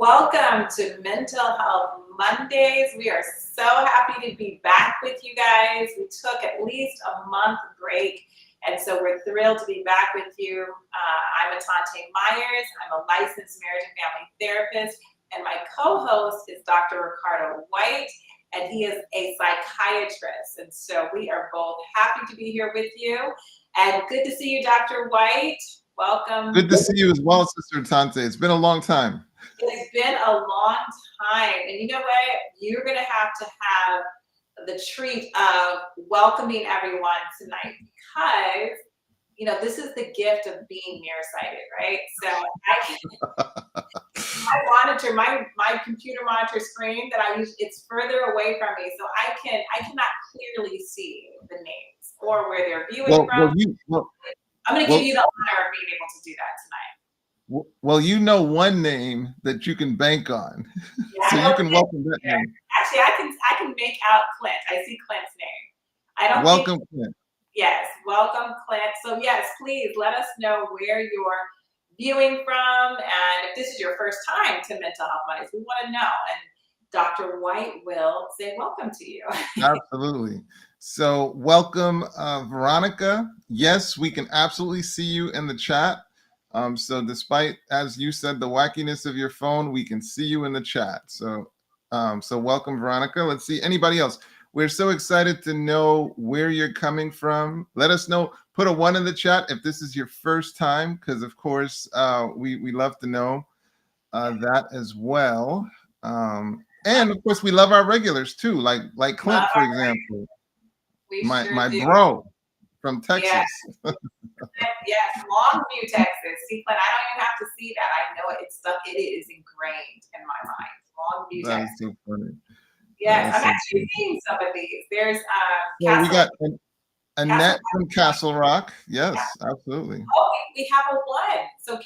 Welcome to Mental Health Mondays. We are so happy to be back with you guys. We took at least a month break, and so we're thrilled to be back with you. I'm Atonte Myers. I'm a licensed marriage and family therapist, and my co-host is Dr. Ricardo Whyte, and he is a psychiatrist. And so we are both happy to be here with you. And good to see you, Dr. Whyte. Welcome. Good to see you as well, Sister Atonte. It's been a long time. It's been a long time. And you know what? You're going to have the treat of welcoming everyone tonight because, this is the gift of being nearsighted, right? So I monitor my computer monitor screen that I use. It's further away from me, so I cannot clearly see the names or where they're viewing from. I'm going to give you the honor of being able to do that tonight. Well, you know one name that you can bank on, yeah, so you can welcome that name. Actually, I can make out Clint. I see Clint's name. I don't welcome Clint. Yes, welcome Clint. So yes, please let us know where you're viewing from, and if this is your first time to Mental Health Mondays, we want to know. And Dr. Whyte will say welcome to you. Absolutely. So welcome, Veronica. Yes, we can absolutely see you in the chat. So despite, as you said, the wackiness of your phone, we can see you in the chat. So welcome, Veronica. Let's see anybody else. We're so excited to know where you're coming from. Let us know. Put a 1 in the chat if this is your first time, because of course we love to know that as well. And of course we love our regulars too, like Clint, for example. My bro from Texas. Yeah. Yes, Longview, Texas. See, Clint, I don't even have to see that. I know it. It is ingrained in my mind. Longview, Texas. That's so funny. Yes, I'm actually seeing some of these. There's we got Annette from Castle Rock. Yes, absolutely. Oh, we have a 1. So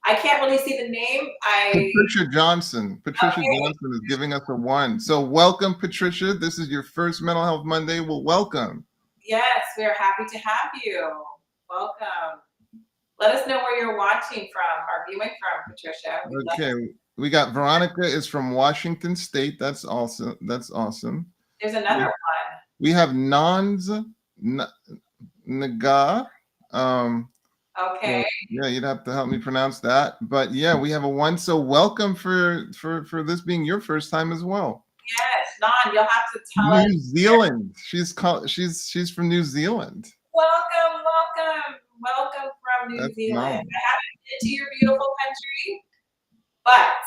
I can't really see the name. Patricia Johnson. Patricia Johnson is giving us a 1. So welcome, Patricia. This is your first Mental Health Monday. Well, welcome. Yes, we're happy to have you. Welcome. Let us know where you're watching from or viewing from, Patricia. Okay, we got Veronica is from Washington State. That's awesome. That's awesome. There's another one. We have Nans Naga. Okay. Yeah, you'd have to help me pronounce that. But yeah, we have a 1. So welcome for this being your first time as well. Yes, Nan, you'll have to tell us. New Zealand. She's from New Zealand. Welcome from New Zealand. I haven't been to your beautiful country, but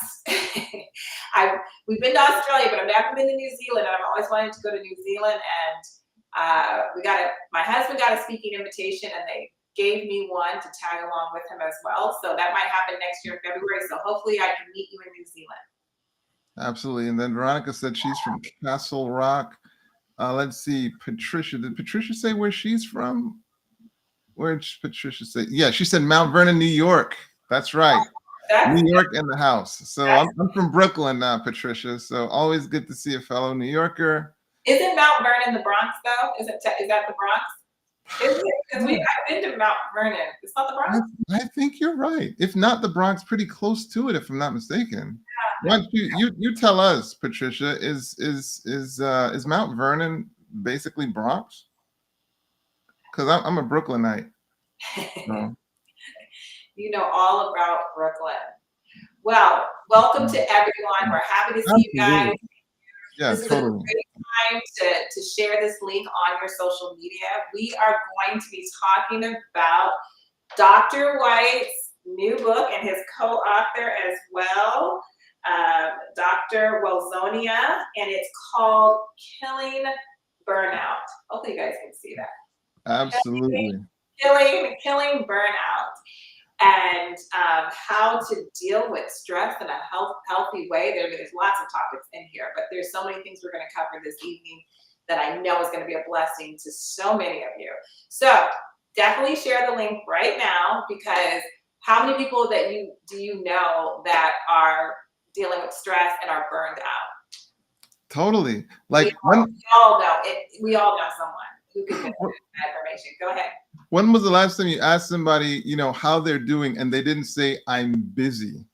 we've been to Australia, but I've never been to New Zealand, and I've always wanted to go to New Zealand. And my husband got a speaking invitation, and they gave me one to tag along with him as well. So that might happen next year in February. So hopefully I can meet you in New Zealand. Absolutely. And then Veronica said she's from Castle Rock. Let's see, Patricia. Did Patricia say where she's from? Where did Patricia say? Yeah, she said Mount Vernon, New York. That's right. New York in the house. So I'm from Brooklyn now, Patricia. So always good to see a fellow New Yorker. Isn't Mount Vernon the Bronx though? Is that the Bronx? Is it? Because I've been to Mount Vernon. It's not the Bronx. I think you're right. If not the Bronx, pretty close to it, if I'm not mistaken. Yeah. Why don't you tell us, Patricia? Is Mount Vernon basically Bronx? Because I'm a Brooklynite. So. You know all about Brooklyn. Well, welcome to everyone. We're happy to see you guys. Yeah, this totally. is a great time to share this link on your social media. We are going to be talking about Dr. Whyte's new book and his co-author as well, Dr. Welzonia, and it's called Killing Burnout. Hopefully you guys can see that. Absolutely. Killing Burnout. And how to deal with stress in a healthy way. There's lots of topics in here, but there's so many things we're going to cover this evening that I know is going to be a blessing to so many of you. So definitely share the link right now, because how many people do you know that are dealing with stress and are burned out? Totally. Like we all know it. We all know someone who can get that information. Go ahead. When was the last time you asked somebody, how they're doing, and they didn't say, "I'm busy"?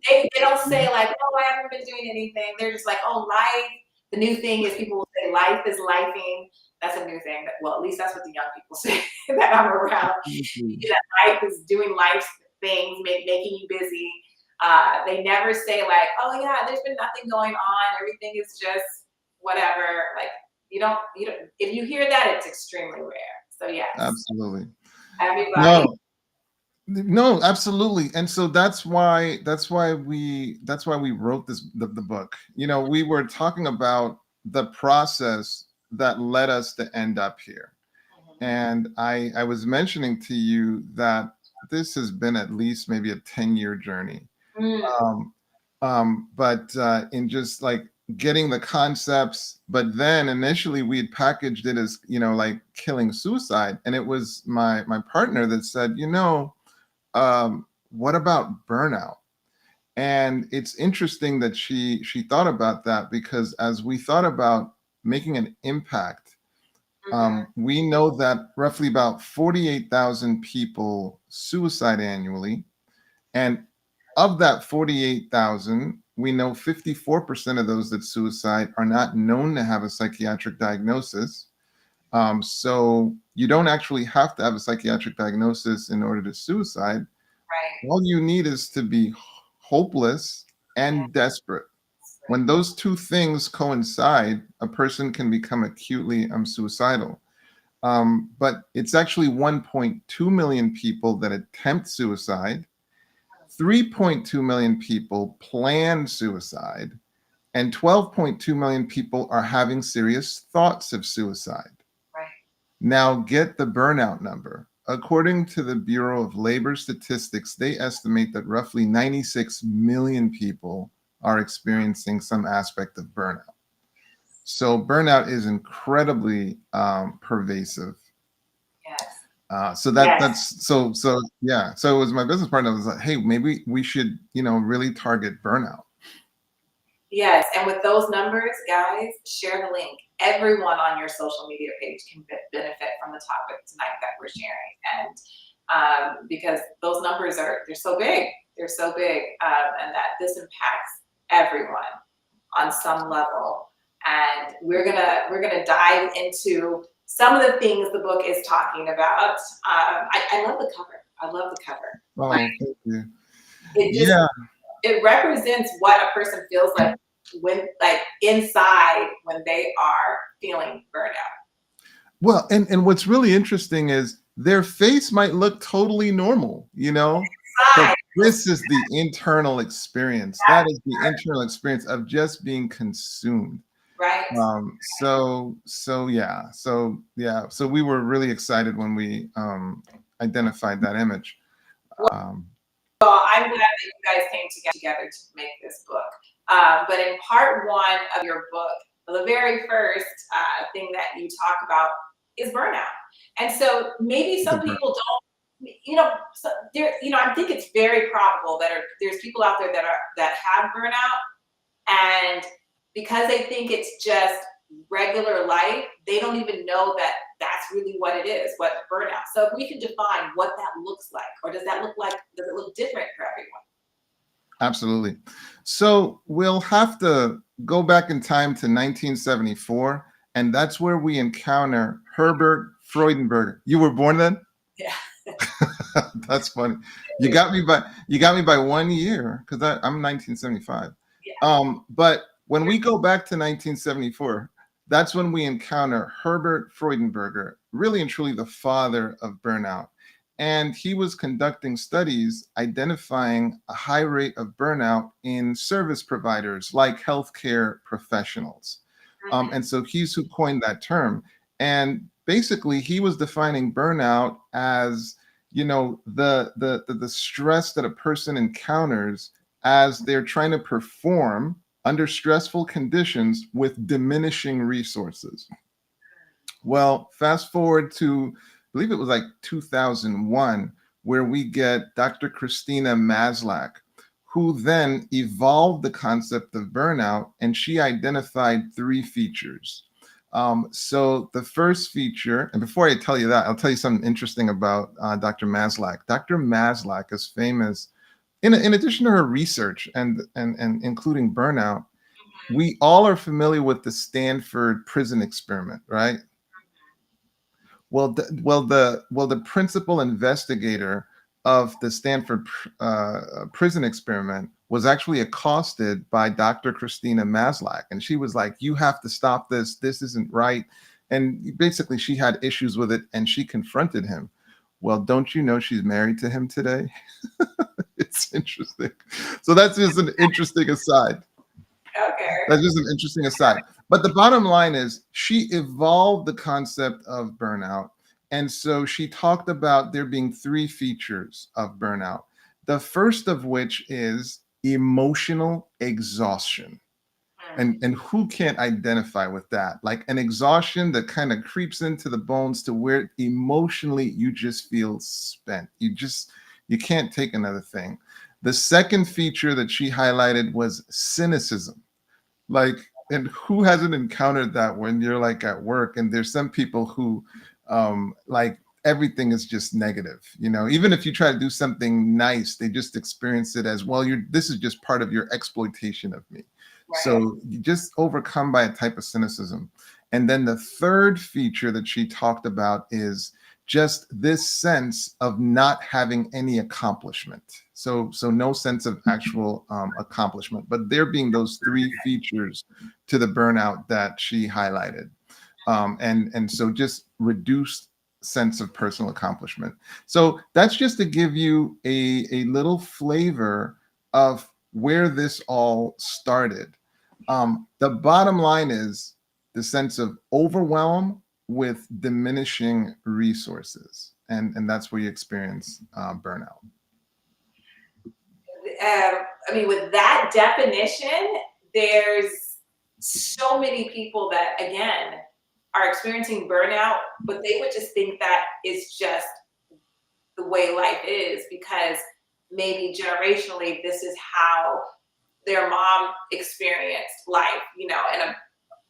They don't say like, oh, I haven't been doing anything. They're just like, oh, life. The new thing is people will say life is lifing. That's a new thing. Well, at least that's what the young people say that I'm around. That life is doing life things, making you busy. They never say like, oh yeah, there's been nothing going on. Everything is just whatever. Like you don't. If you hear that, it's extremely rare. So yes, Absolutely. everybody. No, absolutely. And so that's why we wrote the book. You know, we were talking about the process that led us to end up here. And I was mentioning to you that this has been at least maybe a 10-year journey. But in just like getting the concepts, but then initially we had packaged it as, you know, like killing suicide. And it was my partner that said, you know, what about burnout? And it's interesting that she thought about that, because as we thought about making an impact, we know that roughly about 48,000 people suicide annually. And of that 48,000, we know 54% of those that suicide are not known to have a psychiatric diagnosis. So you don't actually have to have a psychiatric diagnosis in order to suicide. Right. All you need is to be hopeless and desperate. When those two things coincide, a person can become acutely suicidal. But it's actually 1.2 million people that attempt suicide, 3.2 million people plan suicide, and 12.2 million people are having serious thoughts of suicide. Right. Now get the burnout number. According to the Bureau of Labor Statistics, they estimate that roughly 96 million people are experiencing some aspect of burnout. So burnout is incredibly pervasive. Yes. So that's so yeah. So it was my business partner was like, hey, maybe we should, you know, really target burnout. Yes, and with those numbers, guys, share the link. Everyone on your social media page can benefit from the topic tonight that we're sharing, and because those numbers they're so big, and that this impacts everyone on some level. And we're gonna dive into some of the things the book is talking about. I love the cover. I love the cover. Oh, thank you. It represents what a person feels like when, like, inside when they are feeling burnout. Well, and what's really interesting is their face might look totally normal, you know, but this is the internal experience. That is the internal experience of just being consumed. Right. So we were really excited when we identified that image. Well, I'm glad that you guys came together to make this book. But in part one of your book, the very first thing that you talk about is burnout. And so maybe some people don't, I think it's very probable that there's people out there that have burnout, and because they think it's just regular life, they don't even know that that's really what it is, what burnout. So if we can define what that looks like, or does it look different for everyone? Absolutely. So we'll have to go back in time to 1974, and that's where we encounter Herbert Freudenberger. You were born then? Yeah. That's funny. You got me by 1 year, because I'm 1975. Yeah. But when we go back to 1974, that's when we encounter Herbert Freudenberger, really and truly the father of burnout. And he was conducting studies identifying a high rate of burnout in service providers like healthcare professionals. And so he's who coined that term. And basically, he was defining burnout as, you know, the stress that a person encounters as they're trying to perform under stressful conditions with diminishing resources. Well, fast forward to, I believe it was like 2001, where we get Dr. Christina Maslach, who then evolved the concept of burnout, and she identified 3 features. So the first feature, and before I tell you that, I'll tell you something interesting about Dr. Maslach. Dr. Maslach is famous in addition to her research and including burnout, Mhm. we all are familiar with the Stanford prison experiment, right? Well, the principal investigator of the Stanford prison experiment was actually accosted by Dr. Christina Maslach, and she was like, "You have to stop this. This isn't right." And basically, she had issues with it, and she confronted him. Well, don't you know she's married to him today? It's interesting. So that's just an interesting aside. Okay. That's just an interesting aside. But the bottom line is she evolved the concept of burnout. And so she talked about there being three features of burnout. The first of which is emotional exhaustion. Mm. And who can't identify with that? Like an exhaustion that kind of creeps into the bones to where emotionally you just feel spent. You can't take another thing. The second feature that she highlighted was cynicism. Like, and who hasn't encountered that when you're like at work and there's some people who like everything is just negative, even if you try to do something nice, they just experience it as, well, this is just part of your exploitation of me. Right. So you just overcome by a type of cynicism. And then the third feature that she talked about is just this sense of not having any accomplishment. So no sense of actual accomplishment, but there being those three features to the burnout that she highlighted. And so just reduced sense of personal accomplishment. So that's just to give you a little flavor of where this all started. The bottom line is the sense of overwhelm with diminishing resources. And that's where you experience burnout. I mean, with that definition, there's so many people that, again, are experiencing burnout, but they would just think that is just the way life is because maybe generationally, this is how their mom experienced life,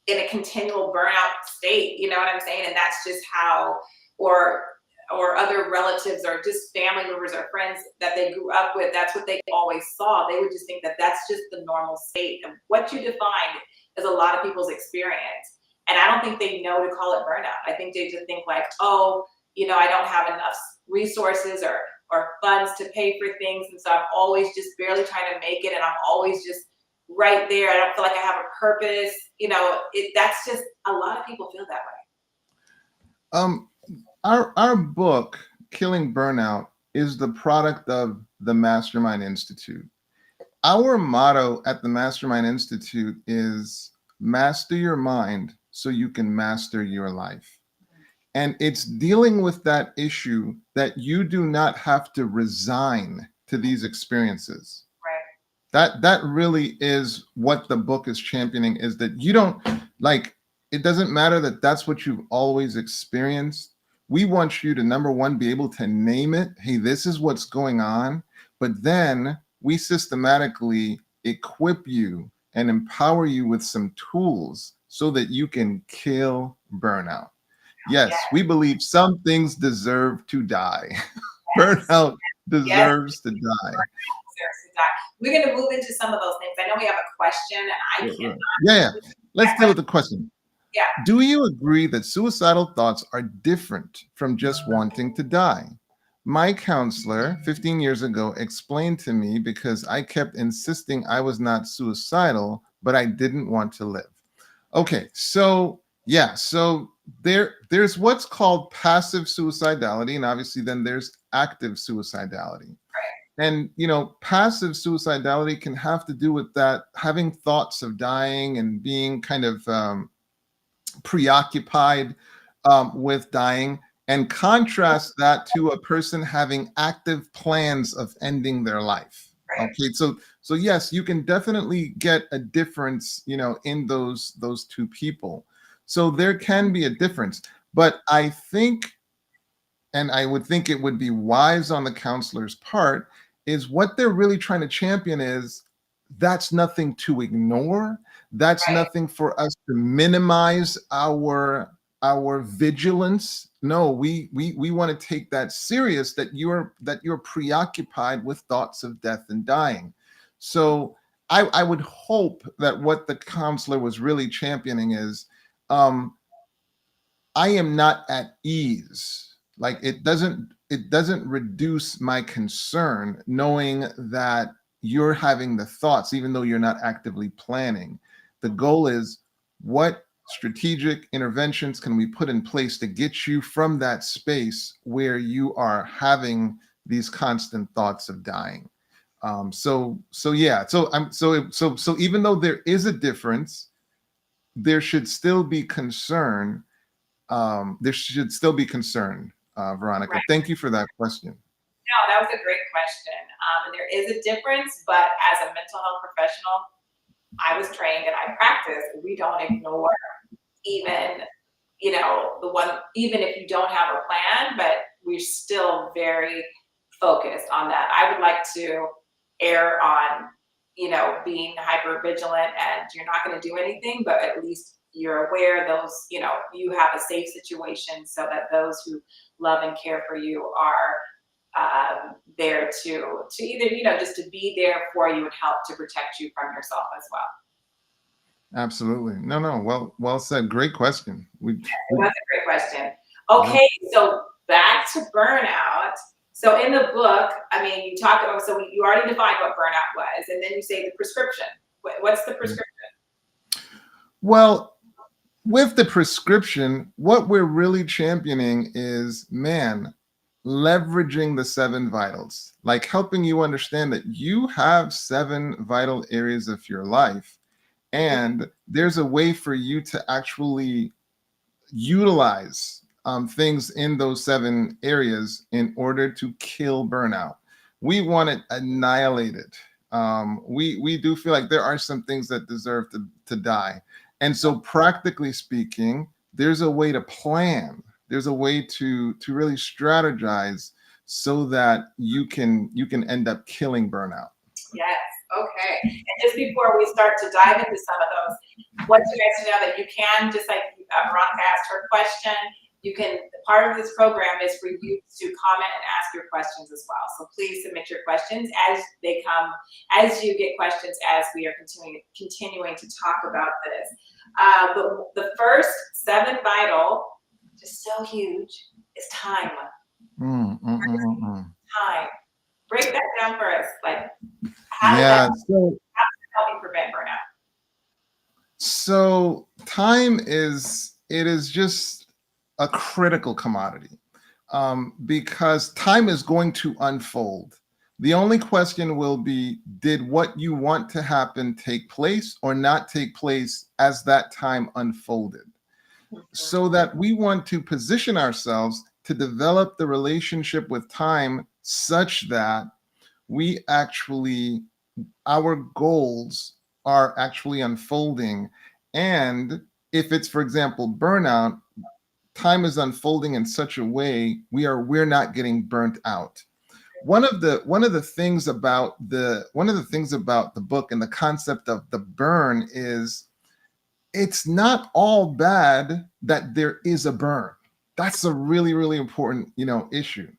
in a continual burnout state, you know what I'm saying? And that's just how, or or other relatives or just family members or friends that they grew up with, that's what they always saw. They would just think that that's just the normal state. And what you defined is a lot of people's experience. And I don't think they know to call it burnout. I think they just think like, oh, I don't have enough resources or funds to pay for things. And so I'm always just barely trying to make it. And I'm always just right there. I don't feel like I have a purpose. That's just a lot of people feel that way. Um, our book, Killing Burnout, is the product of the Mastermind Institute. Our motto at the Mastermind Institute is master your mind so you can master your life. And it's dealing with that issue that you do not have to resign to these experiences. Right. That really is what the book is championing, is that you don't, like, it doesn't matter that that's what you've always experienced. We want you to, number one, be able to name it. Hey, this is what's going on. But then we systematically equip you and empower you with some tools so that you can kill burnout. Yes, Yes. we believe some things deserve to die. Yes. Burnout Yes. deserves to die. We're going to move into some of those things. I know we have a question, and I Yeah, cannot. right. Yeah. Let's That deal question. with the question. Yeah. Do you agree that suicidal thoughts are different from just wanting to die? My counselor 15 years ago explained to me because I kept insisting I was not suicidal, but I didn't want to live. Okay, so yeah, so there's what's called passive suicidality, and obviously then there's active suicidality. And passive suicidality can have to do with that having thoughts of dying and being kind of preoccupied with dying, and contrast that to a person having active plans of ending their life. Right. Okay, so yes, you can definitely get a difference, in those two people. So there can be a difference, but I think, and I would think it would be wise on the counselor's part, is what they're really trying to champion is that's nothing to ignore. That's Right. nothing for us to minimize our our vigilance. No, we want to take that serious, that you're preoccupied with thoughts of death and dying. So I would hope that what the counselor was really championing is, I am not at ease. Like it doesn't reduce my concern knowing that you're having the thoughts, even though you're not actively planning. The goal is, what strategic interventions can we put in place to get you from that space where you are having these constant thoughts of dying? So yeah. So even though there is a difference, there should still be concern. Veronica. Right. Thank you for that question. No, that was a great question. And there is a difference, but as a mental health professional, I was trained and I practice. We don't ignore even, even if you don't have a plan, but we're still very focused on that. I would like to err on, being hyper vigilant, and you're not going to do anything, but at least you're aware those, you have a safe situation so that those who love and care for you are there to either, just to be there for you and help to protect you from yourself as well. Absolutely. No. Well said. Great question. That's a great question. Okay, so back to burnout. So in the book, I mean, you talk about, so you already defined what burnout was, and then you say the prescription. What's the prescription? Well, with the prescription, what we're really championing is, leveraging the 7 vitals, like helping you understand that you have 7 vital areas of your life. And there's a way for you to actually utilize things in those 7 areas in order to kill burnout. We want it annihilated. We do feel like there are some things that deserve to die. And so practically speaking, there's a way to plan. There's a way to really strategize so that you can end up killing burnout. Yes. Okay. And just before we start to dive into some of those, I want you guys to know that you can, just like Veronica asked her question, you can, part of this program is for you to comment and ask your questions as well. So please submit your questions as they come, as you get questions, as we are continuing to talk about this. But the first 7 vital, just so huge, is time. Time. Break that down for us. Like, how does that help you prevent burnout? So time is just a critical commodity, because time is going to unfold. The only question will be, did what you want to happen take place or not take place as that time unfolded? So that we want to position ourselves to develop the relationship with time such that our goals are actually unfolding. And if it's, for example, burnout, time is unfolding in such a way we're not getting burnt out. One of the things about the book and the concept of the burn is, it's not all bad that there is a burn. That's a really, really important, issue.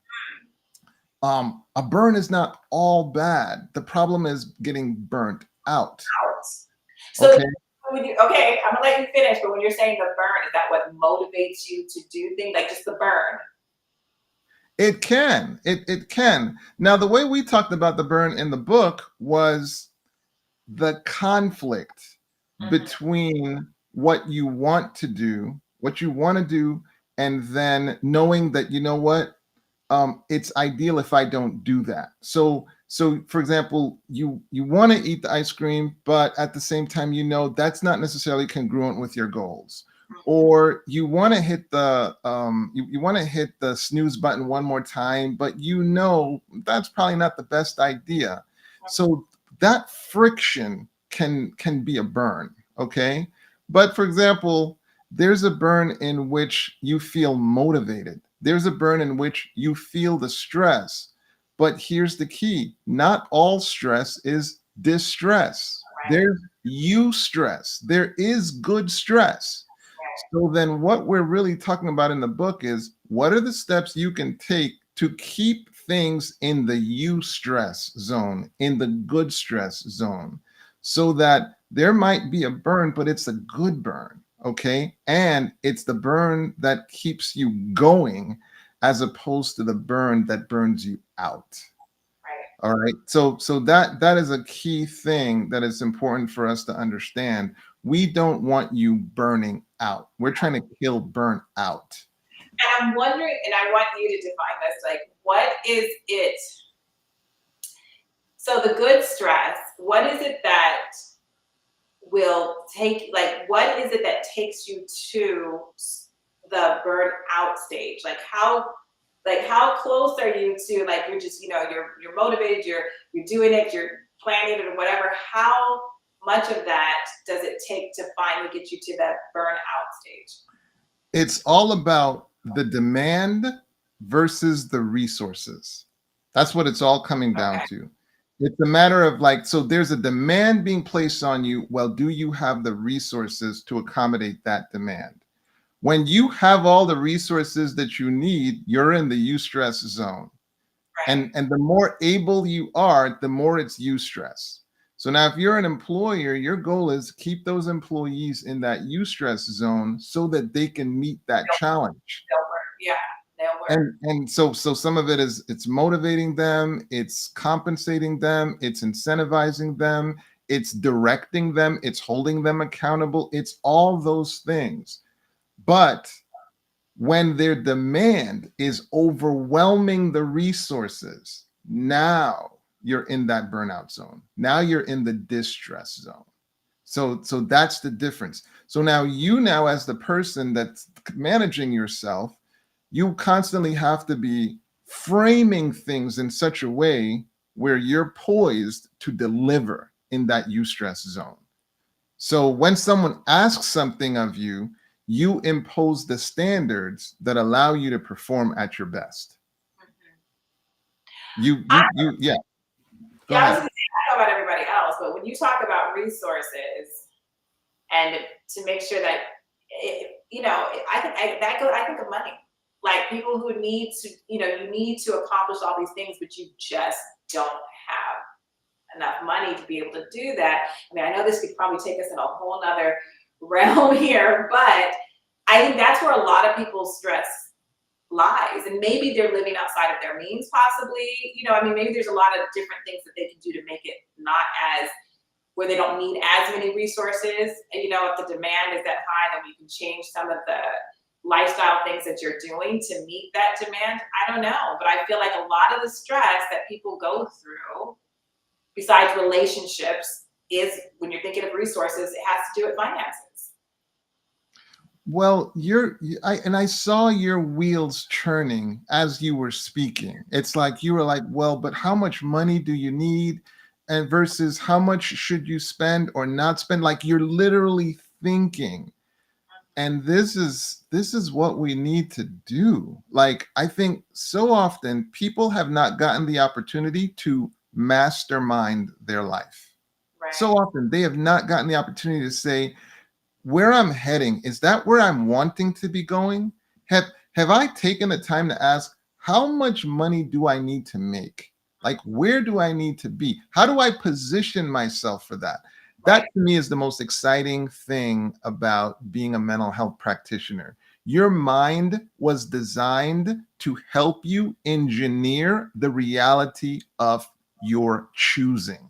A burn is not all bad. The problem is getting burnt out. So, okay, I'm gonna let you finish, but when you're saying the burn, is that what motivates you to do things, like just the burn? It can. It can. Now, the way we talked about the burn in the book was the conflict between what you want to do, and then knowing that, it's ideal if I don't do that. So for example, you want to eat the ice cream, but at the same time, that's not necessarily congruent with your goals. Or you want to hit the snooze button one more time, but that's probably not the best idea. So that friction can be a burn. Okay. But for example, there's a burn in which you feel motivated. There's a burn in which you feel the stress. But here's the key. Not all stress is distress. There's eustress. There is good stress. So then what we're really talking about in the book is what are the steps you can take to keep things in the eustress zone, in the good stress zone, so that there might be a burn, but it's a good burn, okay? And it's the burn that keeps you going as opposed to the burn that burns you out. Right. All right. So that is a key thing that is important for us to understand. We don't want you burning out. We're trying to kill burnout. And I'm wondering, and I want you to define this, like, what is it? So the good stress, what is it that will take, like, what is it that takes you to the burnout stage? Like how close are you to, like, you're just, you're motivated, you're doing it, you're planning it or whatever. How much of that does it take to finally get you to that burnout stage? It's all about the demand versus the resources. That's what it's all coming down to. It's a matter of like, so there's a demand being placed on you. Well, do you have the resources to accommodate that demand? When you have all the resources that you need, you're in the eustress zone. Right. And the more able you are, the more it's eustress. So now if you're an employer, your goal is keep those employees in that eustress zone so that they can meet that challenge. They'll work. Yeah, they'll work. And so some of it is it's motivating them, it's compensating them, it's incentivizing them, it's directing them, it's holding them accountable, it's all those things. But when their demand is overwhelming the resources, now you're in that burnout zone. Now you're in the distress zone. So that's the difference. So now as the person that's managing yourself, you constantly have to be framing things in such a way where you're poised to deliver in that eustress zone. So when someone asks something of you, you impose the standards that allow you to perform at your best. Yeah. Go Yeah, I was ahead. going to say, I don't know about everybody else, but when you talk about resources and to make sure that, I think of money. Like people who need to, you need to accomplish all these things, but you just don't have enough money to be able to do that. I mean, I know this could probably take us in a whole nother realm here, but I think that's where a lot of people's stress lies. And maybe they're living outside of their means, possibly. Maybe there's a lot of different things that they can do to make it not as, where they don't need as many resources. And, if the demand is that high, then we can change some of the lifestyle things that you're doing to meet that demand. I don't know, but I feel like a lot of the stress that people go through, besides relationships, is when you're thinking of resources, it has to do with finances. Well, I saw your wheels churning as you were speaking. It's like you were like, well, but how much money do you need? And versus how much should you spend or not spend? Like you're literally thinking. And this is what we need to do. Like, I think so often people have not gotten the opportunity to mastermind their life. Right. So often they have not gotten the opportunity to say, where I'm heading, is that where I'm wanting to be going? Have I taken the time to ask, how much money do I need to make? Like, where do I need to be? How do I position myself for that? That to me is the most exciting thing about being a mental health practitioner. Your mind was designed to help you engineer the reality of your choosing.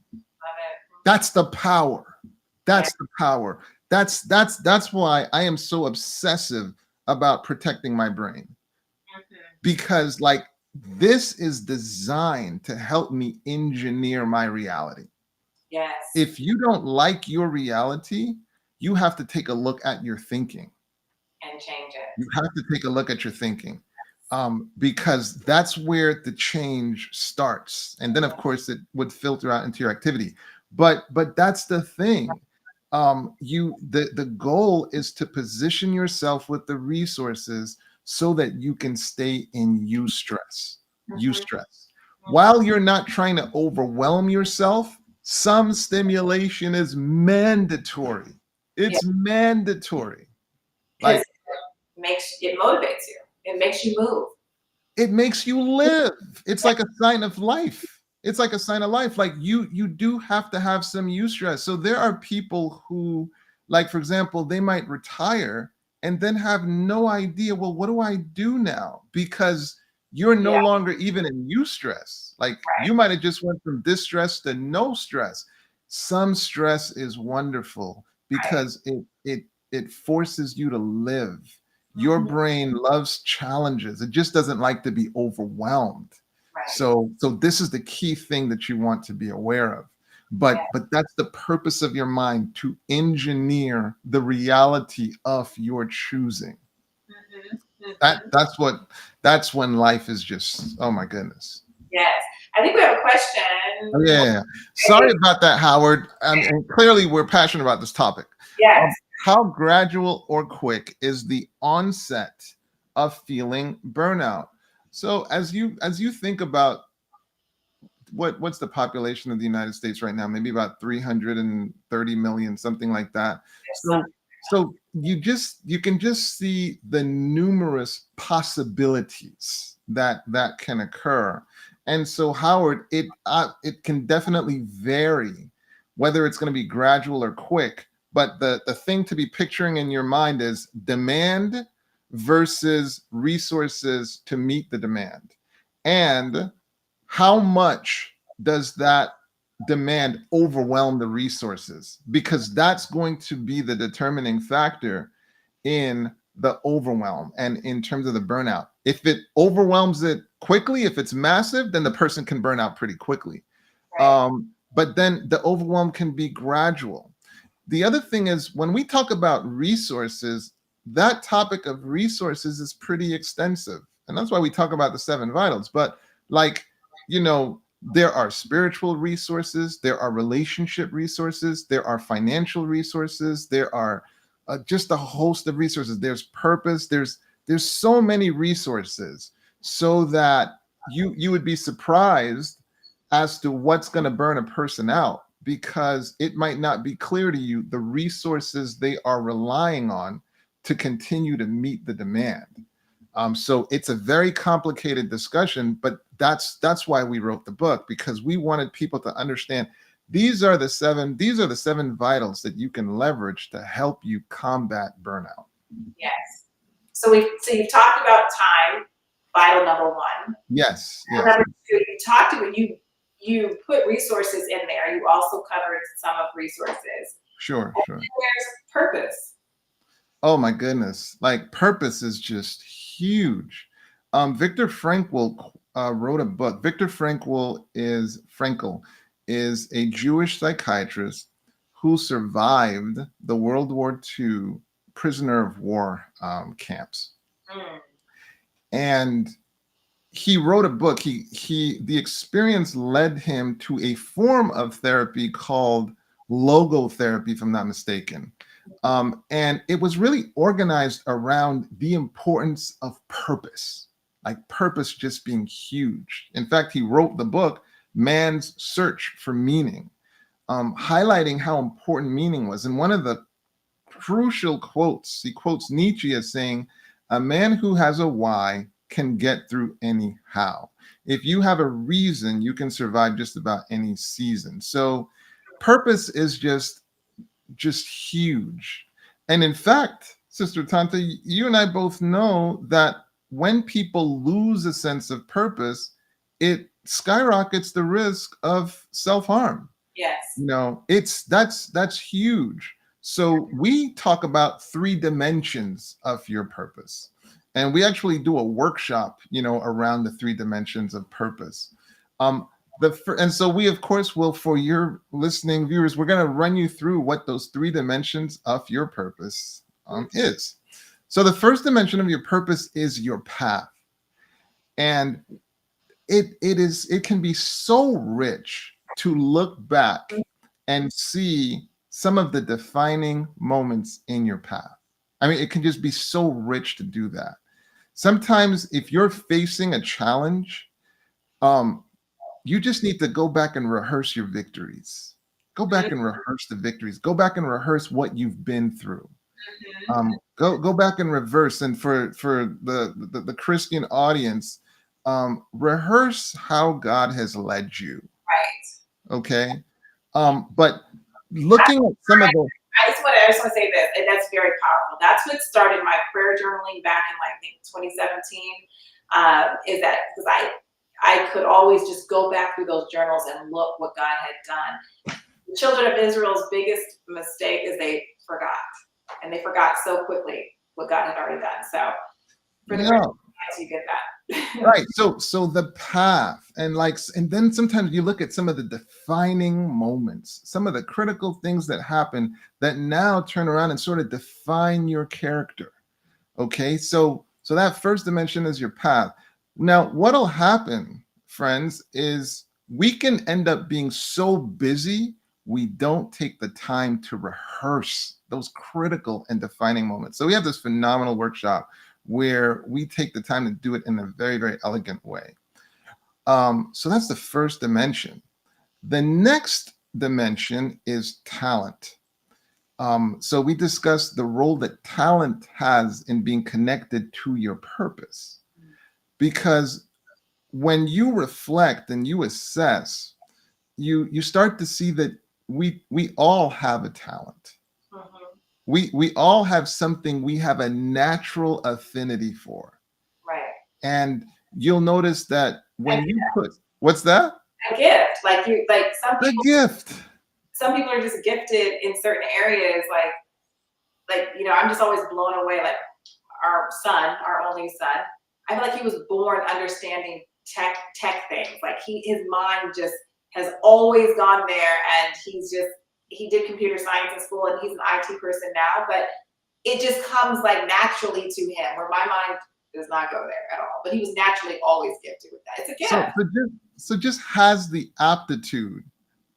That's the power. That's the power. That's why I am so obsessive about protecting my brain. Because like this is designed to help me engineer my reality. Yes. If you don't like your reality, you have to take a look at your thinking. And change it. You have to take a look at your thinking. Because that's where the change starts. And then of course it would filter out into your activity. But that's the thing. The goal is to position yourself with the resources so that you can stay in eustress. While you're not trying to overwhelm yourself, some stimulation is mandatory. It's mandatory. Because it motivates you. It makes you move. It makes you live. It's like a sign of life. It's like a sign of life. Like you do have to have some eustress. So there are people who, like, for example, they might retire and then have no idea, well, what do I do now? Because you're no longer even in eustress. Like you might have just went from distress to no stress. Some stress is wonderful because it forces you to live. Your brain loves challenges. It just doesn't like to be overwhelmed. Right. So this is the key thing that you want to be aware of. But that's the purpose of your mind, to engineer the reality of your choosing. That's when life is just, oh my goodness. Yes. I think we have a question. Oh, yeah. Sorry about that, Howard. And clearly we're passionate about this topic. Yes. How gradual or quick is the onset of feeling burnout? So as you think about what's the population of the United States right now, maybe about 330 million, something like that. So you can just see the numerous possibilities that can occur. And so, Howard, it can definitely vary whether it's going to be gradual or quick. But the thing to be picturing in your mind is demand versus resources to meet the demand. And how much does that demand overwhelm the resources? Because that's going to be the determining factor in the overwhelm and in terms of the burnout. If it overwhelms it quickly, if it's massive, then the person can burn out pretty quickly. Right. But then the overwhelm can be gradual. The other thing is when we talk about resources, that topic of resources is pretty extensive. And that's why we talk about the 7 vitals. But like, there are spiritual resources, there are relationship resources, there are financial resources, there are just a host of resources. There's purpose. There's so many resources, so that you would be surprised as to what's going to burn a person out, because it might not be clear to you the resources they are relying on to continue to meet the demand. So it's a very complicated discussion, but that's why we wrote the book, because we wanted people to understand these are the seven vitals that you can leverage to help you combat burnout. Yes. So you've talked about time, vital number 1. Yes. Number 2, you talked about you put resources in there. You also covered some of resources. Sure. And then there's purpose. Oh my goodness. Like purpose is just huge. Viktor Frankl wrote a book. Viktor Frankl is a Jewish psychiatrist who survived the World War II prisoner of war camps. And he wrote a book. The experience led him to a form of therapy called logotherapy, if I'm not mistaken. And it was really organized around the importance of purpose, like purpose just being huge. In fact, he wrote the book, Man's Search for Meaning, highlighting how important meaning was. And one of the crucial quotes, he quotes Nietzsche as saying, "A man who has a why can get through any how. If you have a reason, you can survive just about any season." So purpose is just huge. And in fact, Sister Atonte, you and I both know that when people lose a sense of purpose, it skyrockets the risk of self-harm. Yes. That's huge. So we talk about 3 dimensions of your purpose. And we actually do a workshop, around the 3 dimensions of purpose. And so we, of course, will, for your listening viewers, we're going to run you through what those 3 dimensions of your purpose is. So the first dimension of your purpose is your path. And it can be so rich to look back and see some of the defining moments in your path. I mean, it can just be so rich to do that. Sometimes if you're facing a challenge, you just need to go back and rehearse your victories. Go back and rehearse the victories. Go back and rehearse what you've been through. Go back in reverse, and for the Christian audience, rehearse how God has led you. Right. Okay, but looking at some of the, I just want to say this, and that's very powerful. That's what started my prayer journaling back in like, I think 2017. Is that because I could always just go back through those journals and look what God had done. The children of Israel's biggest mistake is they forgot, and they forgot so quickly what God had already done. So for the yeah. you get that. Right. So the path, and then sometimes you look at some of the defining moments, some of the critical things that happen that now turn around and sort of define your character. Okay. So that first dimension is your path. Now, what'll happen, friends, is we can end up being so busy we don't take the time to rehearse those critical and defining moments. So we have this phenomenal workshop where we take the time to do it in a very, very elegant way. So that's the first dimension. The next dimension is talent. So we discussed the role that talent has in being connected to your purpose. Because when you reflect and you assess, you start to see that we all have a talent. We all have something we have a natural affinity for. Right. And you'll notice that when you put, what's that? A gift. Like some The people, gift. some people are just gifted in certain areas. Like, I'm just always blown away. Like our son, our only son, I feel like he was born understanding tech things. Like his mind just has always gone there, and he did computer science in school, and he's an IT person now, but it just comes like naturally to him, where my mind does not go there at all. But he was naturally always gifted with that. It's a gift. So just has the aptitude.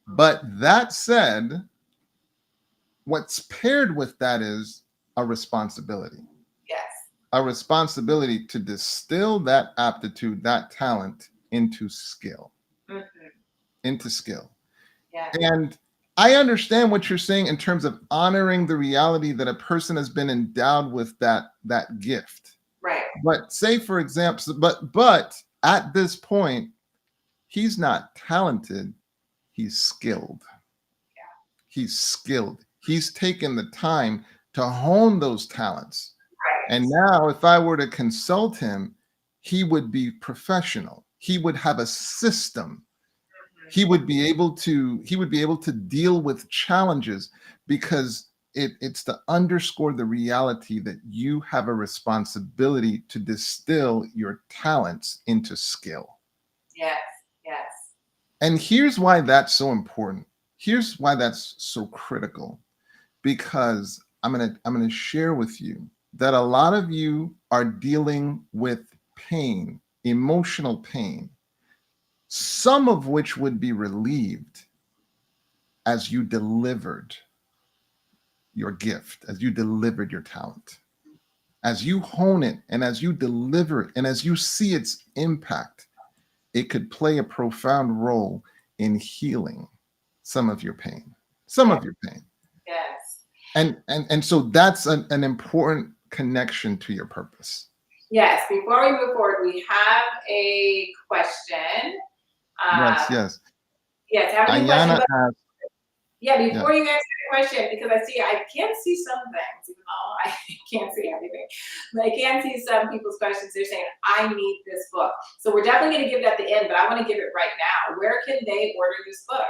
But that said, what's paired with that is a responsibility. Yes. A responsibility to distill that aptitude, that talent into skill. Into skill. Yeah. And I understand what you're saying in terms of honoring the reality that a person has been endowed with that gift. Right. But say, for example, but at this point, he's not talented, he's skilled. Yeah. He's skilled. He's taken the time to hone those talents. Right. And now if I were to consult him, he would be professional. He would have a system. He would be able to deal with challenges, because it's to underscore the reality that you have a responsibility to distill your talents into skill. Yes, yes. And here's why that's so important. Here's why that's so critical. Because I'm gonna share with you that a lot of you are dealing with pain, emotional pain, some of which would be relieved as you delivered your gift, as you delivered your talent, as you hone it, and as you deliver it, and as you see its impact. It could play a profound role in healing some of your pain. Yes. And so that's an important connection to your purpose. Yes. Before we move forward, we have a question. Yes. Have any Ayana questions? asks, Before you answer the question, because I can't see some things, even though I can't see everything, but I can see some people's questions. They're saying, I need this book. So we're definitely going to give it at the end, but I want to give it right now. Where can they order this book?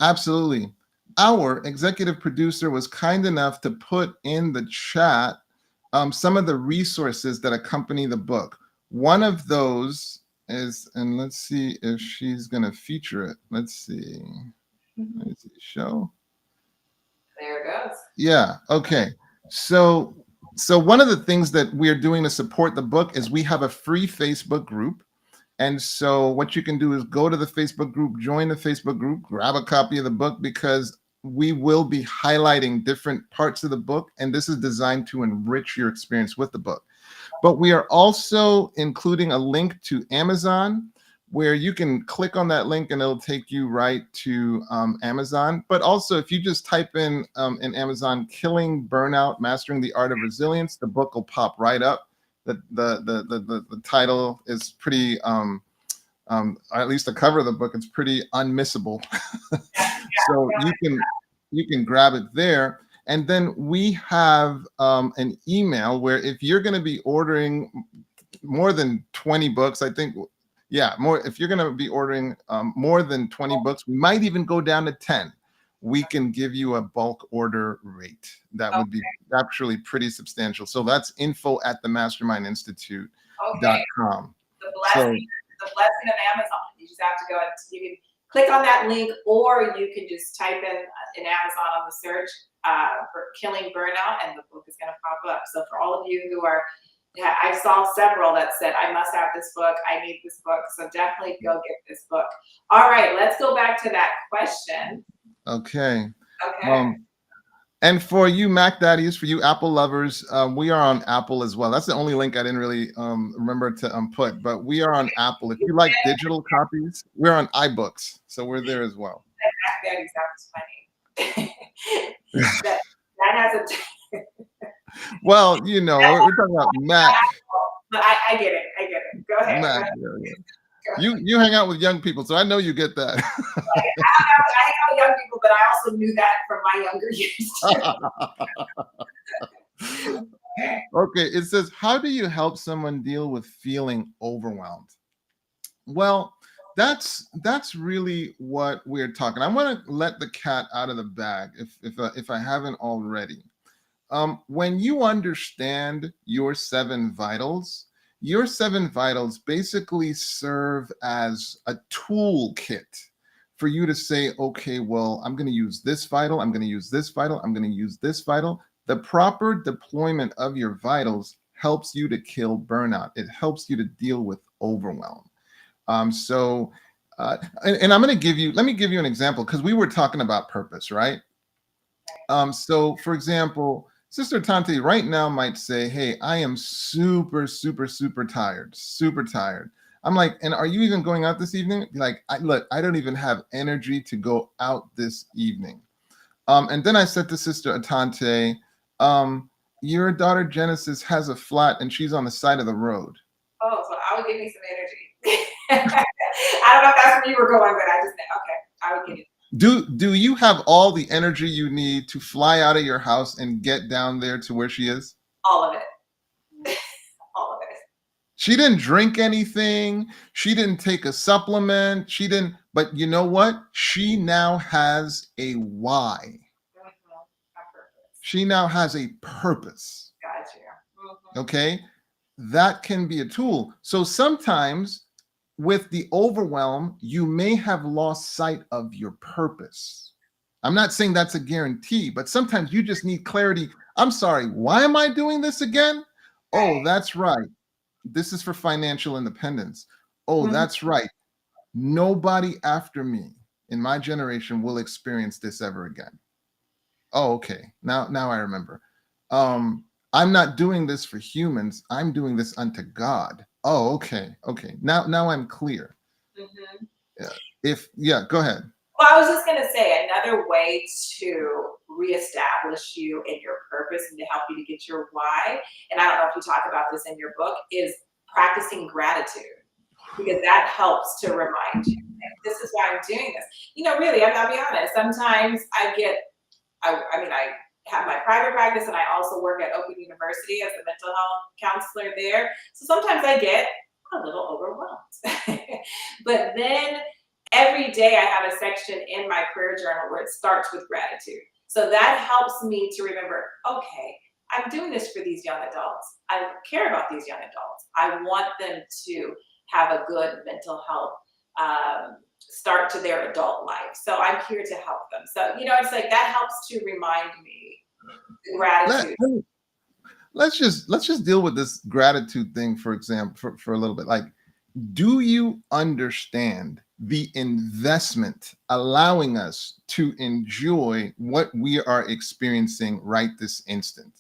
Absolutely. Our executive producer was kind enough to put in the chat some of the resources that accompany the book. One of those is, and let's see if she's going to feature it. Let's see. Let's see, show. There it goes. Yeah. Okay. So one of the things that we're doing to support the book is we have a free Facebook group. And so what you can do is go to the Facebook group, join the Facebook group, grab a copy of the book, because we will be highlighting different parts of the book. And this is designed to enrich your experience with the book. But we are also including a link to Amazon. where you can click on that link and it'll take you right to Amazon. But also, if you just type in Amazon "Killing Burnout: Mastering the Art of Resilience," the book will pop right up. The title is pretty, at least the cover of the book, it's pretty unmissable. So you can grab it there. And then we have an email where if you're going to be ordering more than 20 books, I think, yeah, more. If you're going to be ordering more than 20 books, we might even go down to 10. We can give you a bulk order rate. That would be actually pretty substantial. So that's info@themastermindinstitute.com. The blessing of Amazon. You just have to go and you can click on that link, or you can just type in Amazon on the search for Killing Burnout, and the book is going to pop up. So for all of you who are, I saw several that said, I must have this book, I need this book. So definitely go get this book. All right, let's go back to that question. Okay. Okay. And for you Mac Daddies, for you Apple lovers, we are on Apple as well. That's the only link I didn't really remember to put, but we are on Apple. If you like digital copies, we're on iBooks, so we're there as well. Mac Daddies, that was funny. that has a. Well, you know, we're talking about Mac. But I get it. I get it. Go ahead. Mac, yeah. You hang out with young people, so I know you get that. I hang out with young people, but I also knew that from my younger years. Okay, it says, how do you help someone deal with feeling overwhelmed? Well, that's really what we're talking. I want to let the cat out of the bag if I haven't already. When you understand your 7 vitals basically serve as a toolkit for you to say, okay, well, I'm going to use this vital, I'm going to use this vital, I'm going to use this vital. The proper deployment of your vitals helps you to kill burnout. It helps you to deal with overwhelm. And I'm going to let me give you an example, because we were talking about purpose, right? So for example, Sister Atonte right now might say, hey, I am super, super, super tired, super tired. I'm like, and are you even going out this evening? Like, look, I don't even have energy to go out this evening. And then I said to Sister Atonte, your daughter Genesis has a flat and she's on the side of the road. Oh, so I would give me some energy. I don't know if that's where you were going, but I just, okay, I would give you. Do you have all the energy you need to fly out of your house and get down there to where she is? All of it. All of it. She didn't drink anything. She didn't take a supplement. She didn't, but you know what? She now has a why. Mm-hmm. A purpose. She now has a purpose. Gotcha. Mm-hmm. Okay? That can be a tool. So sometimes with the overwhelm, you may have lost sight of your purpose. I'm not saying that's a guarantee, but sometimes you just need clarity. I'm sorry, why am I doing this again? Oh, that's right. This is for financial independence. Oh, that's right. Nobody after me in my generation will experience this ever again. Oh, okay. Now I remember. I'm not doing this for humans. I'm doing this unto God. Oh, okay. Okay. Now I'm clear. Mm-hmm. Go ahead. Well, I was just going to say another way to reestablish you in your purpose and to help you to get your why, and I don't know if you talk about this in your book, is practicing gratitude, because that helps to remind you, this is why I'm doing this. You know, really, I'll be honest, sometimes I have my private practice and I also work at Open University as a mental health counselor there. So sometimes I get a little overwhelmed. But then every day I have a section in my prayer journal where it starts with gratitude. So that helps me to remember, okay, I'm doing this for these young adults. I care about these young adults. I want them to have a good mental health start to their adult life. So I'm here to help them. So, you know, it's like that helps to remind me gratitude. Let's just deal with this gratitude thing, for example, for a little bit. Like, do you understand the investment allowing us to enjoy what we are experiencing right this instant?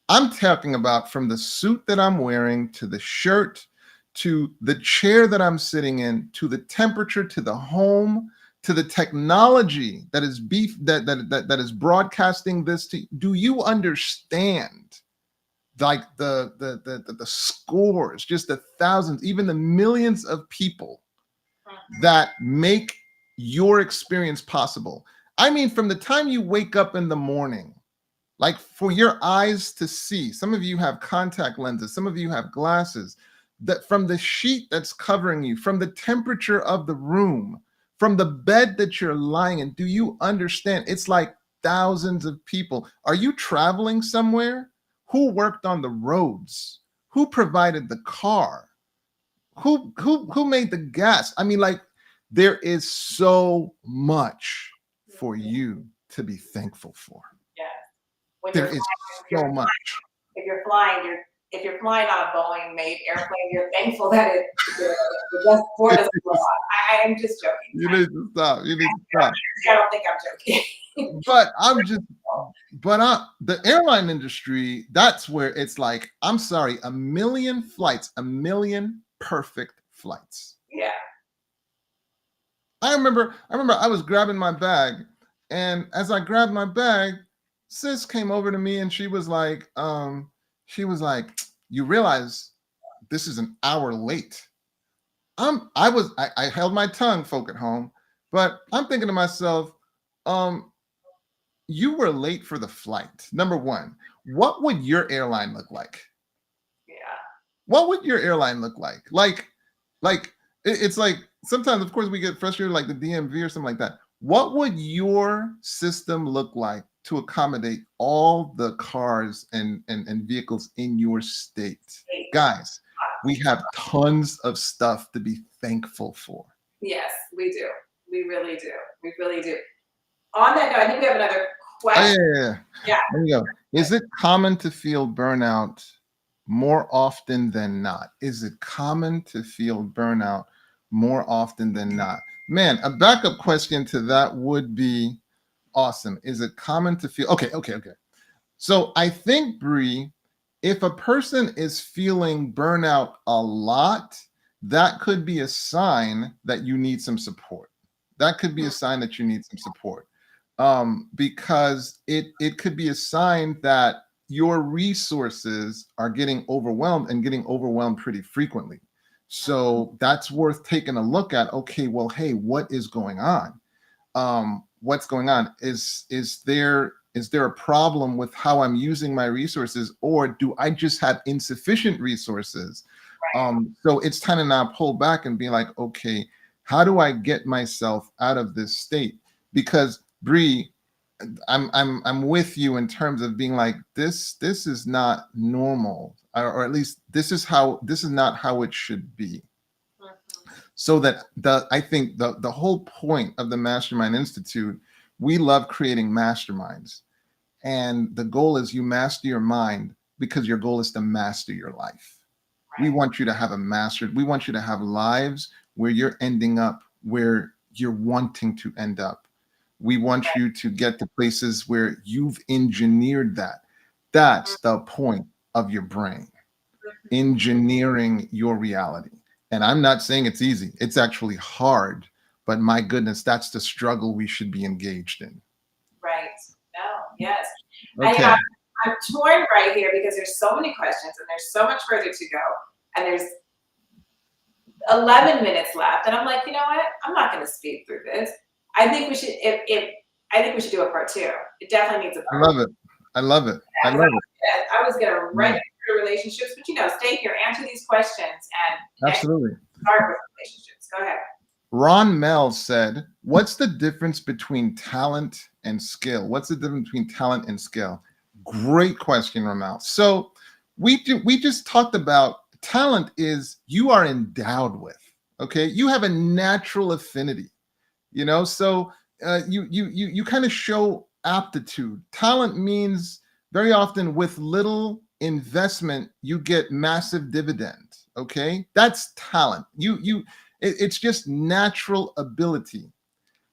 I'm talking about from the suit that I'm wearing to the shirt to the chair that I'm sitting in, to the temperature, to the home, to the technology that is that is broadcasting this to. Do you understand like the scores, just the thousands, even the millions of people that make your experience possible? I mean, from the time you wake up in the morning, like for your eyes to see, some of you have contact lenses, some of you have glasses, that from the sheet that's covering you, from the temperature of the room, from the bed that you're lying in, do you understand? It's like thousands of people. Are you traveling somewhere? Who worked on the roads? Who provided the car? Who made the gas? I mean, like, there is so much for you to be thankful for. Yeah. When There is so much. If you're flying on a Boeing-made airplane, you're thankful that the best floor doesn't blow up. I am just joking. You need to stop. You need to stop. I don't think I'm joking. The airline industry, that's where it's like, I'm sorry, 1 million flights, 1 million perfect flights. Yeah. I remember I was grabbing my bag, and as I grabbed my bag, sis came over to me and she was like, you realize this is an hour late. I held my tongue, folk at home, but I'm thinking to myself, you were late for the flight. Number one, what would your airline look like? Yeah. What would your airline look like? It's like sometimes, of course, we get frustrated, like the DMV or something like that. What would your system look like to accommodate all the cars and vehicles in your state? Guys, we have tons of stuff to be thankful for. Yes, we do. We really do. We really do. On that note, I think we have another question. Yeah. There you go. Is it common to feel burnout more often than not? Is it common to feel burnout more often than not? Man, a backup question to that would be awesome. Is it common to feel? Okay. So I think, Bree, if a person is feeling burnout a lot, that could be a sign that you need some support. That could be a sign that you need some support. Because it could be a sign that your resources are getting overwhelmed and getting overwhelmed pretty frequently. So that's worth taking a look at. Okay, well, hey, what is going on? What's going on? Is there a problem with how I'm using my resources, or do I just have insufficient resources? So it's time to now pull back and be like, okay, how do I get myself out of this state? Because Bree, I'm with you in terms of being like, this is not normal, or at least this is not how it should be. So that I think the whole point of the Mastermind Institute, we love creating masterminds, and the goal is you master your mind because your goal is to master your life. We want you to have we want you to have lives where you're ending up where you're wanting to end up. We want you to get to places where you've engineered that. That's the point of your brain, engineering your reality. And I'm not saying it's easy. It's actually hard, but my goodness, that's the struggle we should be engaged in. Right. No, yes. Okay. I'm torn right here because there's so many questions and there's so much further to go. And there's 11 minutes left. And I'm like, you know what? I'm not going to speed through this. I think we should, I think we should do a part 2. It definitely needs a part. I love it. I was going to run through relationships, but stay here, answer these questions, and absolutely start with relationships. Go ahead. Ron Mel said, what's the difference between talent and skill? What's the difference between talent and skill? Great question, Ramel. So we just talked about talent is you are endowed with, okay? You have a natural affinity, so you kind of show aptitude. Talent means very often with little investment, you get massive dividend, okay? That's talent. It's just natural ability.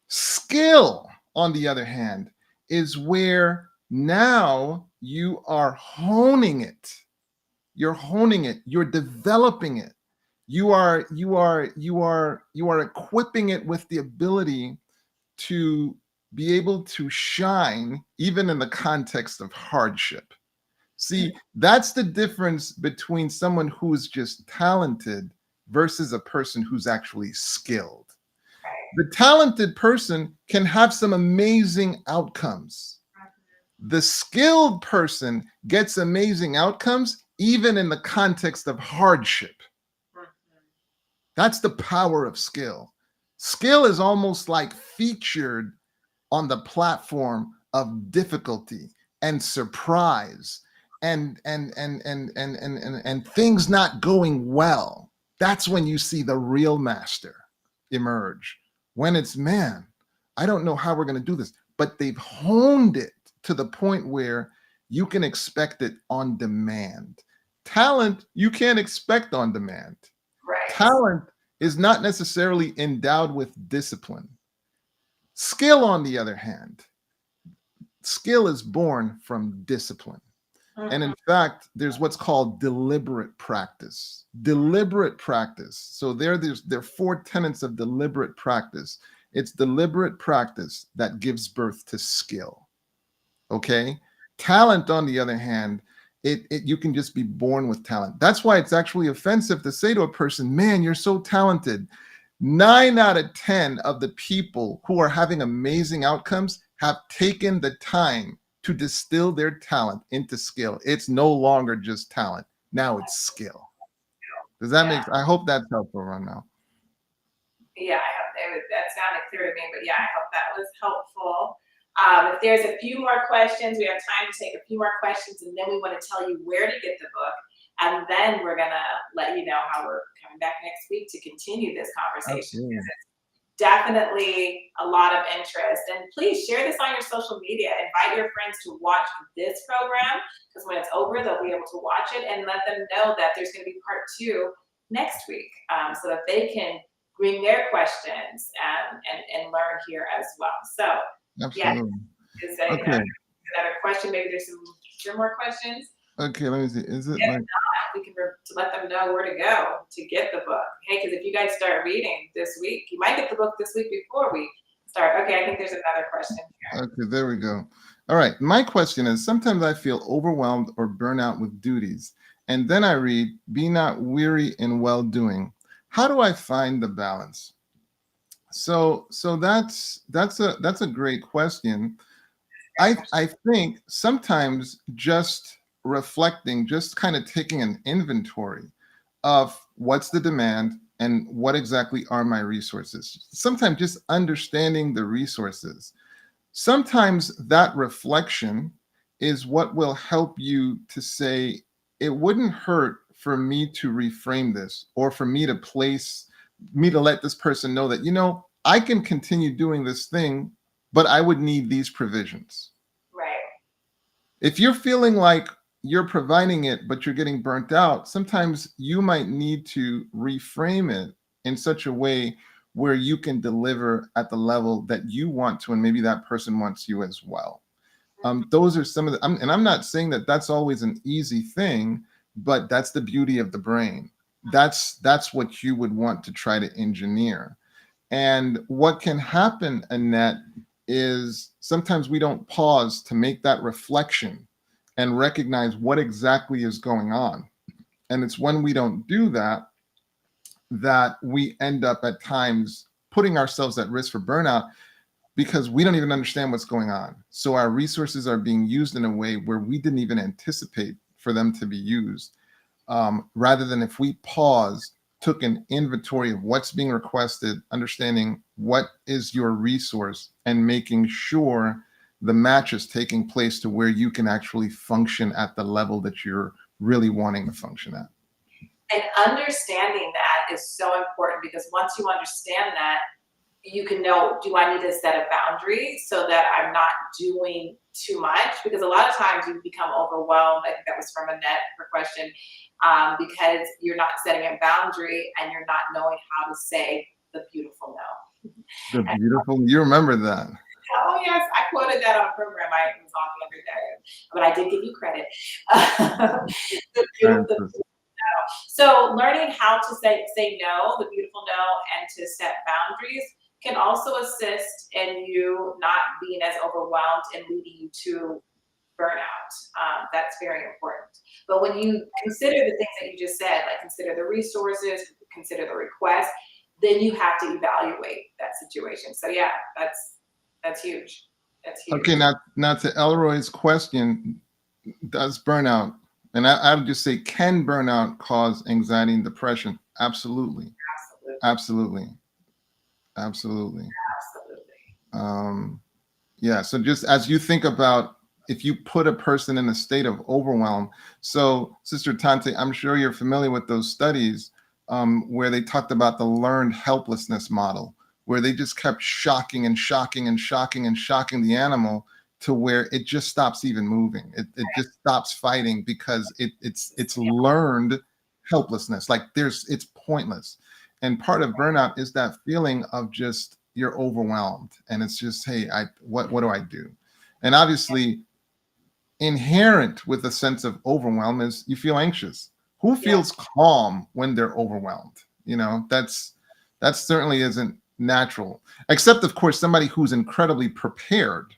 Skill, on the other hand, is where now you are honing it. You're honing it. You're developing it. you are equipping it with the ability to be able to shine even in the context of hardship. See, that's the difference between someone who's just talented versus a person who's actually skilled. The talented person can have some amazing outcomes. The skilled person gets amazing outcomes even in the context of hardship. That's the power of skill. Skill is almost like featured on the platform of difficulty and surprise and things not going well. That's when you see the real master emerge. When it's, man, I don't know how we're going to do this, but they've honed it to the point where you can expect it on demand. Talent, you can't expect on demand. Right. Talent is not necessarily endowed with discipline. Skill, on the other hand, skill is born from discipline. And in fact, there's what's called deliberate practice. Deliberate practice. So there are 4 tenets of deliberate practice. It's deliberate practice that gives birth to skill. Okay? Talent, on the other hand, you can just be born with talent. That's why it's actually offensive to say to a person, man, you're so talented. 9 out of 10 of the people who are having amazing outcomes have taken the time to distill their talent into skill. It's no longer just talent. Now it's skill. Does that make sense? I hope that's helpful right now. Yeah, I hope that sounded clear to me, but yeah, I hope that was helpful. If there's a few more questions, we have time to take a few more questions, and then we want to tell you where to get the book. And then we're going to let you know how we're coming back next week to continue this conversation. Absolutely. It's definitely a lot of interest. And please share this on your social media. Invite your friends to watch this program, because when it's over, they'll be able to watch it, and let them know that there's going to be part 2 next week, so that they can bring their questions and learn here as well. So, absolutely. Yeah, is another question? Maybe there's some more questions. Okay, let me see. Is it if not, we can to let them know where to go to get the book. Hey, because if you guys start reading this week, you might get the book this week before we start. Okay, I think there's another question here. Okay, there we go. All right, my question is, sometimes I feel overwhelmed or burn out with duties, and then I read, be not weary in well-doing. How do I find the balance? So that's a great question. I think sometimes just reflecting, just kind of taking an inventory of what's the demand and what exactly are my resources. Sometimes just understanding the resources. Sometimes that reflection is what will help you to say, it wouldn't hurt for me to reframe this, or for me to let this person know that, I can continue doing this thing, but I would need these provisions. Right. If you're feeling like you're providing it, but you're getting burnt out, sometimes you might need to reframe it in such a way where you can deliver at the level that you want to, and maybe that person wants you as well. Those are some of the, and I'm not saying that that's always an easy thing, but that's the beauty of the brain. That's what you would want to try to engineer. And what can happen, Annette, is sometimes we don't pause to make that reflection and recognize what exactly is going on. And it's when we don't do that we end up at times putting ourselves at risk for burnout, because we don't even understand what's going on. So our resources are being used in a way where we didn't even anticipate for them to be used. Rather than if we paused, took an inventory of what's being requested, understanding what is your resource, and making sure the match is taking place to where you can actually function at the level that you're really wanting to function at. And understanding that is so important, because once you understand that, you can know, do I need to set a boundary so that I'm not doing too much? Because a lot of times you become overwhelmed. I think that was from Annette, her question, because you're not setting a boundary and you're not knowing how to say the beautiful no. The beautiful, you remember that. Oh yes, I quoted that on a program I was on the other day, but I did give you credit. The So learning how to say no, the beautiful no, and to set boundaries can also assist in you not being as overwhelmed and leading you to burnout. That's very important. But when you consider the things that you just said, like consider the resources, consider the request, then you have to evaluate that situation. So yeah, that's huge. That's huge. Okay, now to Elroy's question, does burnout, and I would just say, can burnout cause anxiety and depression? Absolutely. Absolutely. Absolutely. Absolutely. Absolutely. Yeah. So just as you think about if you put a person in a state of overwhelm, so Sister Tante, I'm sure you're familiar with those studies where they talked about the learned helplessness model, where they just kept shocking and shocking and shocking and shocking the animal to where it just stops even moving. It just stops fighting because it's learned helplessness. Like it's pointless. And part of burnout is that feeling of just you're overwhelmed and it's just, hey, what do I do? And obviously inherent with a sense of overwhelm is you feel anxious. Who feels calm when they're overwhelmed? You know, that certainly isn't natural, except of course somebody who's incredibly prepared.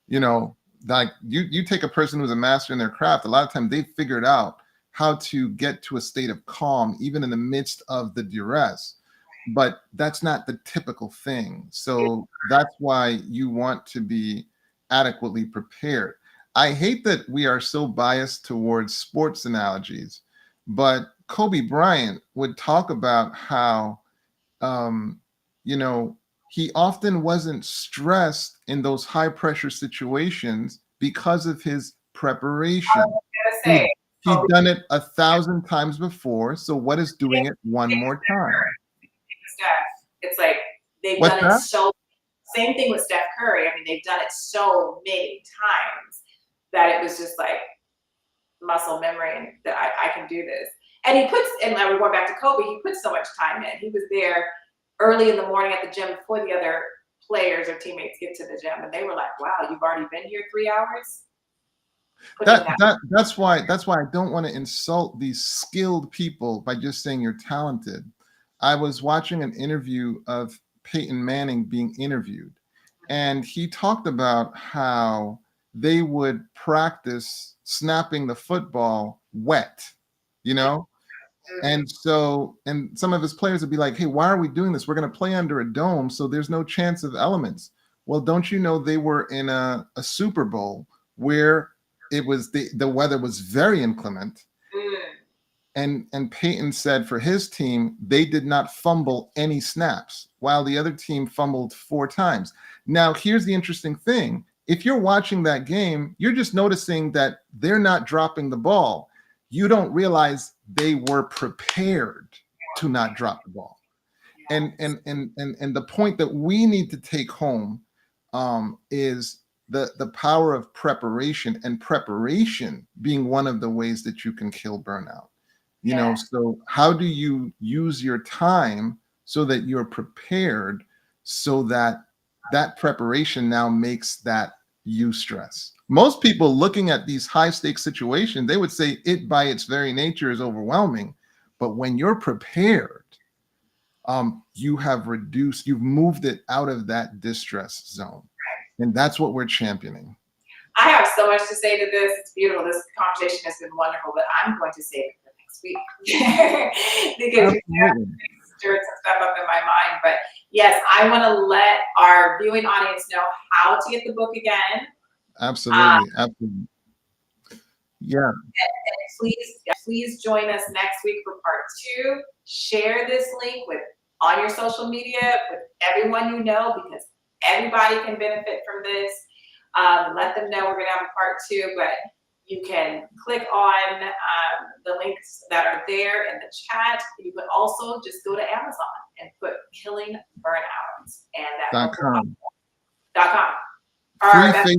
You know, like you take a person who's a master in their craft, a lot of times they figured out how to get to a state of calm even in the midst of the duress. But that's not the typical thing. So that's why you want to be adequately prepared. I hate that we are so biased towards sports analogies, but Kobe Bryant would talk about how, you know, he often wasn't stressed in those high pressure situations because of his preparation. Say, He'd done it 1,000 times before. So what is doing it one more time? Steph, it's like they've What's done it that? so. Same thing with Steph Curry. I mean, they've done it so many times that it was just like muscle memory, and that I can do this. And we're going back to Kobe. He put so much time in. He was there early in the morning at the gym before the other players or teammates get to the gym, and they were like, "Wow, you've already been here 3 hours." That's why I don't want to insult these skilled people by just saying you're talented. I was watching an interview of Peyton Manning being interviewed, and he talked about how they would practice snapping the football wet, you know? And so, and some of his players would be like, hey, why are we doing this? We're going to play under a dome, so there's no chance of elements. Well, don't you know they were in a Super Bowl where it was the weather was very inclement. And Peyton said for his team, they did not fumble any snaps, while the other team fumbled 4 times. Now, here's the interesting thing. If you're watching that game, you're just noticing that they're not dropping the ball. You don't realize they were prepared to not drop the ball. And the point that we need to take home is the power of preparation, and preparation being one of the ways that you can kill burnout. You know, so how do you use your time so that you're prepared, so that that preparation now makes that eustress? Most people looking at these high stakes situations, they would say it by its very nature is overwhelming. But when you're prepared, you've moved it out of that distress zone. And that's what we're championing. I have so much to say to this. It's beautiful. This conversation has been wonderful, but I'm going to save it for next week because you stirred some stuff up in my mind. But yes, I want to let our viewing audience know how to get the book again. Absolutely. Absolutely. Yeah. And please join us next week for part 2. Share this link on your social media with everyone you know, because everybody can benefit from this. Let them know we're going to have a part 2, but you can click on the links that are there in the chat. You can also just go to Amazon and put Killing Burnout, and that's .com. Right,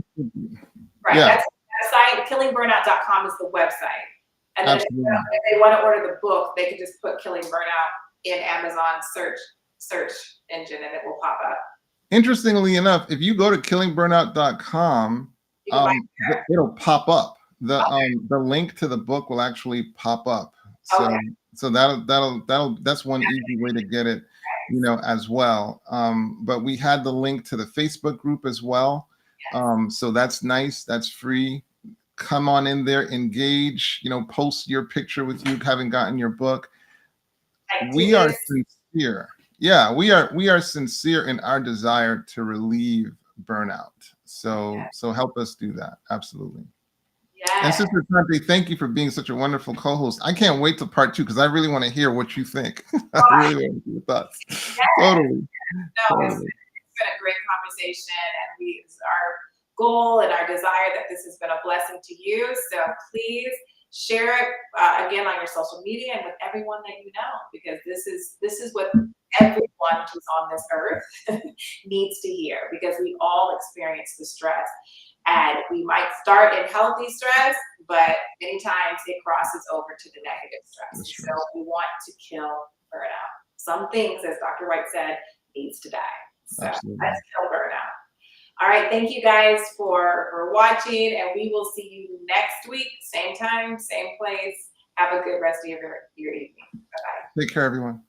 yeah. That's the site. KillingBurnout.com is the website. And then if they want to order the book, they can just put Killing Burnout in Amazon search engine, and it will pop up. Interestingly enough, if you go to killingburnout.com, it'll pop up. The link to the book will actually pop up. So Okay. so that's one easy way to get it, as well. But we had the link to the Facebook group as well. So that's nice. That's free. Come on in there, engage, post your picture with you having gotten your book. I do We are this. sincere. Yeah, we are sincere in our desire to relieve burnout. So help us do that. Absolutely. And Yes. Sister Atonte, thank you for being such a wonderful co-host. I can't wait to part 2 because I really want to hear what you think. I really want to hear your thoughts. Yes. Totally. No, it's Totally. been a great conversation, and it's our goal and our desire that this has been a blessing to you. So please share it again on your social media and with everyone that you know, because this is what everyone who's on this earth needs to hear, because we all experience the stress. And we might start in healthy stress, but many times it crosses over to the negative stress. That's So right. we want to kill burnout. Some things, as Dr. Whyte said, needs to die. So Absolutely. let's kill burnout. All right, thank you guys for watching, and we will see you next week, same time, same place. Have a good rest of your evening. Bye-bye. Take care, everyone.